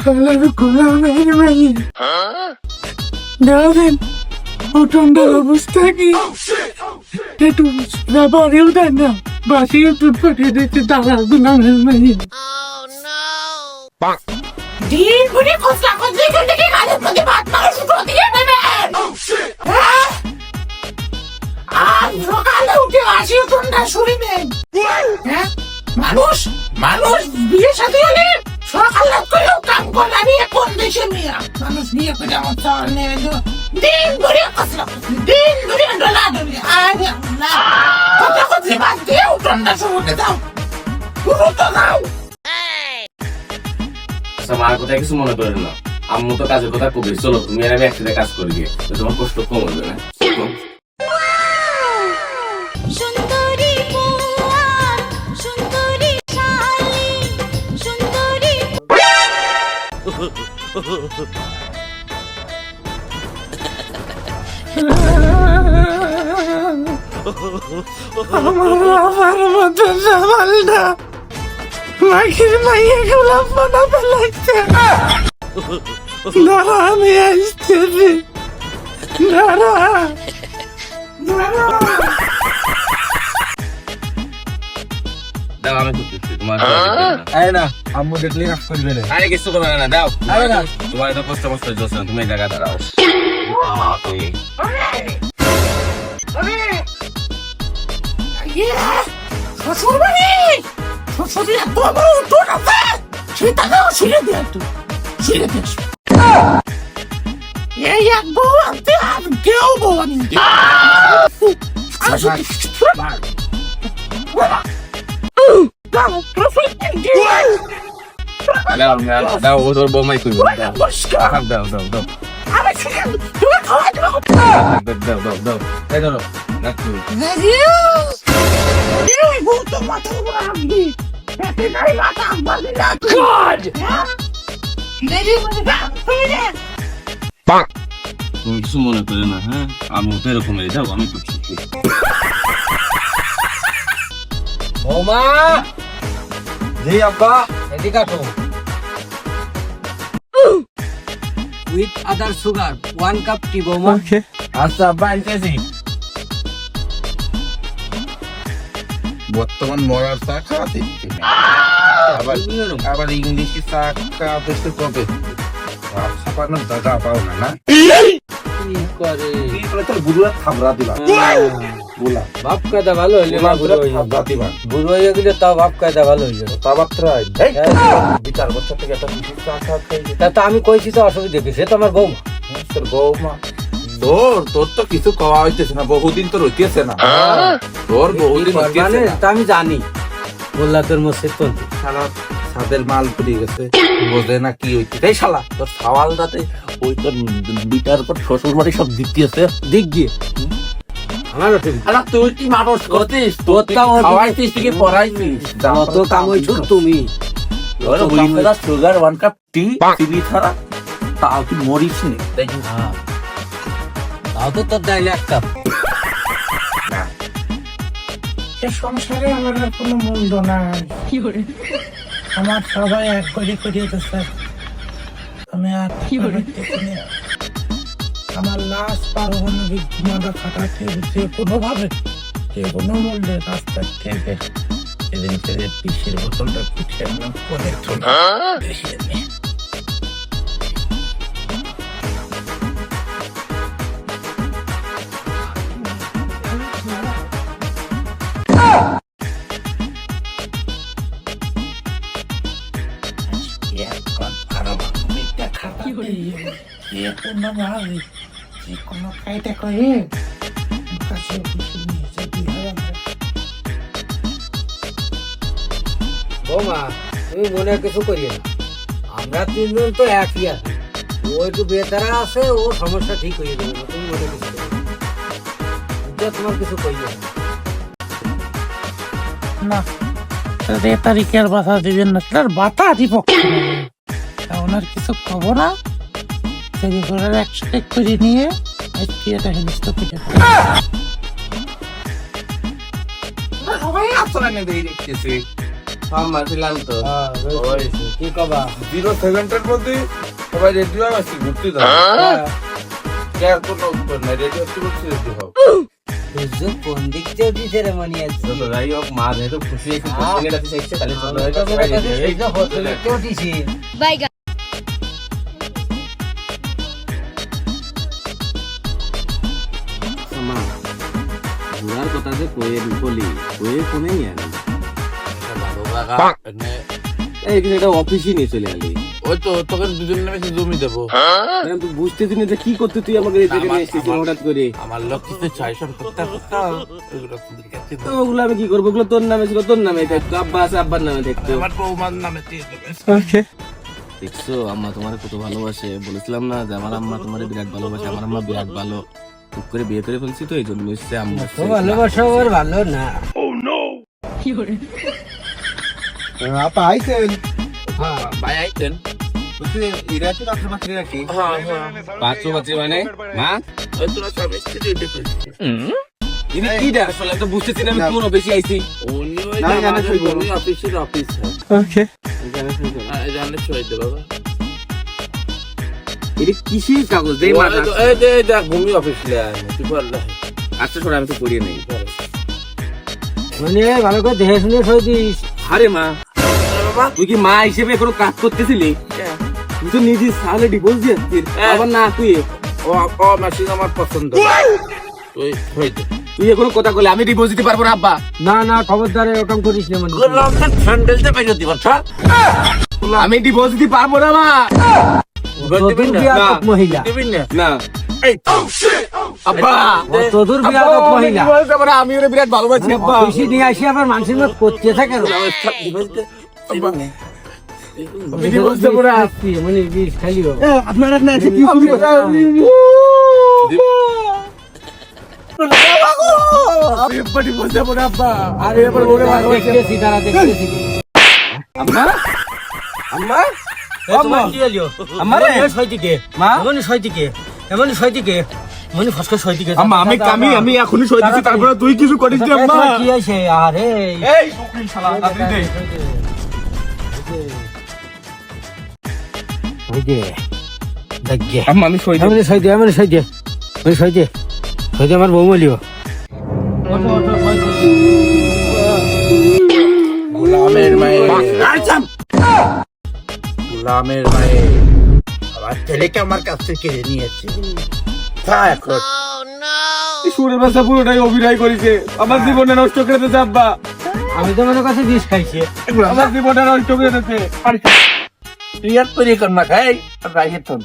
Hello, Darling, utonda অবস্থাকে একটু ব্যাপারেও দেন না বাসিয়ে দুধ পাঠিয়ে দিচ্ছে দাদা গুলামের মেয়ে দিন ঘুরে খসলা খসলি করতে গিয়ে গালের মধ্যে ভাত মারা শুরু দিয়ে দেবেন আর সকালে উঠে আসি উঠোনটা শুনিবেন হ্যাঁ মানুষ বিয়ে সাথে হলে সকালে করেও কাম করে আমি কোন দেশে মেয়া মানুষ বিয়ে করে আমার চাল নেবে দিন ঘুরে খসলা দিন ঘুরে ডলা ডলি আরে আল্লাহ কথা কথা বাদ দিয়ে উঠোনটা শুরুতে দাও পুরো তো দাও আমার কথা কিছু মনে করেন না আম্মু তো কাজের কথা কবি চলো তুমি আর আমি একসাথে কাজ করি গিয়ে তোমার কষ্ট কম হবে না আমার মতো সামালটা মাখির মাইয়া গোলাপ বানাতে লাগছে দাঁড়া আমি আসতেছি দাঁড়া দাও আমি করতেছি তোমার না আম্মু দেখলে রাগ করবে না আরে কিছু করবে না দাও আরে না তোমার তো কষ্ট কষ্ট হচ্ছে তুমি এই জায়গা দাঁড়াও শ্বশুর বাড়ি শ্বশুরের এত বড় উঠোন আছে সেটাকেও ছিঁড়ে দে একটু ছিঁড়ে দে এই এক বউ আনতে আর কেউ বউ আনতে দাও ও তোর বৌমাই কইব দাও দাও দাও দাও এই ধরো রাখো তুমি কিছু মনে করে না হ্যাঁ আমি তো এরকম যাও আমি করছি বৌমা জি আব্বা এদিকে আসো উইথ আদার সুগার 1 কাপ টি বৌমা আচ্ছা আব্বা আনতেছি বর্তমান মরার চা খাওয়াতে আবার ইংলিশে চা খাওয়াতে তো কবে ছাপানোর জায়গা পাও না না কি করে তোর বুড়া থাবড়া দিবা বলা বাপ কায়দা ভালো হইলে না বুড়ো হইয়া থাবড়া দিবা বুড়ো হইয়া গেলে তাও বাপ কায়দা ভালো হইয়া তা মাত্র বিচার বছর থেকে একটা বিশেষ চা খাওয়া খাই তা তো আমি কইছি তো অসুবিধা কি সে তো আমার বৌমা তোর বৌমা তোর তো কিছু খাওয়া হইতেছে না বহুদিন তোর হইতেছে না তোর বহুদিন মানে হইতেছে না তা আমি জানি বললা তোর মসজিদ পন্থী শালা ছাদের মাল পুড়ে গেছে বোঝে না কি হইতে এই শালা তোর সাওয়ালটাতে ওই তোর বিটার পর শ্বশুর বাড়ি সব দিতেছে দিক গিয়ে আমার অসুবিধা আলা তুই কি মানুষ করতিস তোর তো খাওয়াইতিস থেকে পড়াইতিস যত কাম হইছো তুমি ওর বুড়িটা সুগার 1 কাপ টি চিনি ছাড়া তাও তুই মরিস নি দেখি তাও তো তোর ডাইলে এক কাপ এ সংসারে আমার আর কোনো মূল্য নাই আমার সবাই এক করে করিয়ে দিচ্ছে আমি আর আমার লাশ পারমাণবিক মাদা খাটাতে যে কোনোভাবে যে কোনো মূল্যে রাস্তা থেকে সেদিন থেকে পিসের বোতলটা ফুটিয়ে আনলাম করে দেখিয়ে নিয়ে কোনো কায়দা করে কাছে বৌমা তুমি মনে কিছু করিও না আমরা তিনজন তো একই আছি ও একটু বেতারা আছে ও সমস্যা ঠিক হয়ে যাবে না তুমি মনে কিছু করিও না তোমার কিছু করিও না রে তারিখের বাধা দিবেন না তার বাতা দিব ওনার কিছু খবর না সেই করে একসাথে করে নিয়ে এটা হেলিস্ত পিঠে সবাই আসলে দেখতেছি মারছিলাম তো কি কবা 0 সেকেন্ডের মধ্যে সবাই রেডি হয়ে আসছি ঘুরতে যাবো কেয়ার কোনো উত্তর নাই রেডি হচ্ছে বলছি রেডি হও বুঝছো কোন দিক দিয়ে দিতে রে মনি আছে তো যাই হোক মা যেহেতু খুশি হয়েছে কোচিং এর কাছে চাইছে তাহলে চলো এটা বড় কথা এইটা হোটেলে কেউ দিছি Bye. মা ঘোরার কথা যে কয়ে বলি কয়ে কোনেই আনি ভালো লাগা এই কিন্তু এটা অফিসই নিয়ে চলে আলি ওই তো তোকে দুজন নামে জমি দেবো তুই বুঝতেছি না যে কি করতে তুই আমাকে এই জায়গায় নিয়ে এসেছিস হঠাৎ করে আমার লোক কিছু চাই সব করতে করতে ওইগুলো তোদের কাছে তো ওগুলো আমি কি করবো ওগুলো তোর নামে ছিল তোর নামে দেখতো আব্বা আছে আব্বার নামে দেখতো আমার বৌমার নামে দিয়ে দেবে দেখছো আম্মা তোমার কত ভালোবাসে বলেছিলাম না যে আমার আম্মা তোমার বিরাট ভালোবাসে আমার আম্মা বিরাট ভালো টুক করে বিয়ে করে ফেলছি তো এই জন্য এসছে আম্মা তো ভালোবাসা ওর ভালো না আপা আইছেন ভাই আইতেন ইরাকি রাত্রে মাত্রে রাখি পাঁচশো বাচ্চা মানে মা ওই তোরা সব স্ত্রী রেডি করছিস ইনি কি দেখ আসলে আমি তো বুঝতেছি না আমি কোন বেশি আইছি উনি ওই না, জানে শুইবো। উনি অফিসের অফিস ওকে জানে শুয়ে দে বাবা এটা কিসের কাগজ দেই মা এই দে দেখ ভূমি অফিস লে আয় তুই বল আচ্ছা শোনো আমি তো পড়িয়ে নেই মানে ভালো করে দেখে শুনে সই দিস আরে মা বাবা তুই কি মা হিসেবে কোনো কাজ করতেছিলি তুই তো নিজে সালে ডিভোর্স দিয়েছিস আবার না তুই ও মেশিন আমার পছন্দ তুই শুয়ে দে তুই এখন কথা বলে আমি ডিভোর্স দিতে পারবো না আব্বা না না খবরদার এরকম করিস না মানে গোলামটা স্যান্ডেলতে বাইরে দিবা ছাড় আমি ডিভোর্স দিতে পারবো না মা তোদের বিয়াদব মহিলা দিবি না না এই আব্বা তোদের বিয়াদব মহিলা আমি ওরে বিরাট ভালোবাসি আব্বা বেশি নিয়ে আসি আবার মানুষের মত করতে থাকে আমি ডিভোর্স দেবো না মানে বিষ খালিও আপনারা না এসে কি শুরু আমি আব্বা ডিভোর্স দেবো না আব্বা আরে এবার ওরে ভালোবাসি দেখতেছি তারা দেখতেছি আম্মা আম্মা আম্মা কি হলো আমারে? ছয়টিকে মা? এমনই ছয়টিকে এমনই ছয়টিকে মানে ফসকে ছয়টিকে আম্মা আমি এখনই সই দিচ্ছি তারপরে তুই কিছু করিস না আম্মা কি আছে আরে এই শুকরিন শালা তাড়াতাড়ি দে ওই যে দেখে আম্মা আমি সই এমনই ছয় দে এমনই ছয় দে ওই ছয় দে ছয় দে আমার বৌমলিও গোলামের মায়ের গোলামের মায়ের আমার ছেলেকে আমার কাছ থেকে কেড়ে নিয়েছে তা এখন সুরের ভাষা পুরোটাই অভিনয় করেছে আমার জীবনে নষ্ট করে দিয়েছে আব্বা আমি তো মনে কাছে বিষ খাইছি আমার জীবনটা নষ্ট করে দিয়েছে তুই আর তৈরি কর না খাই রাইয়ে তোর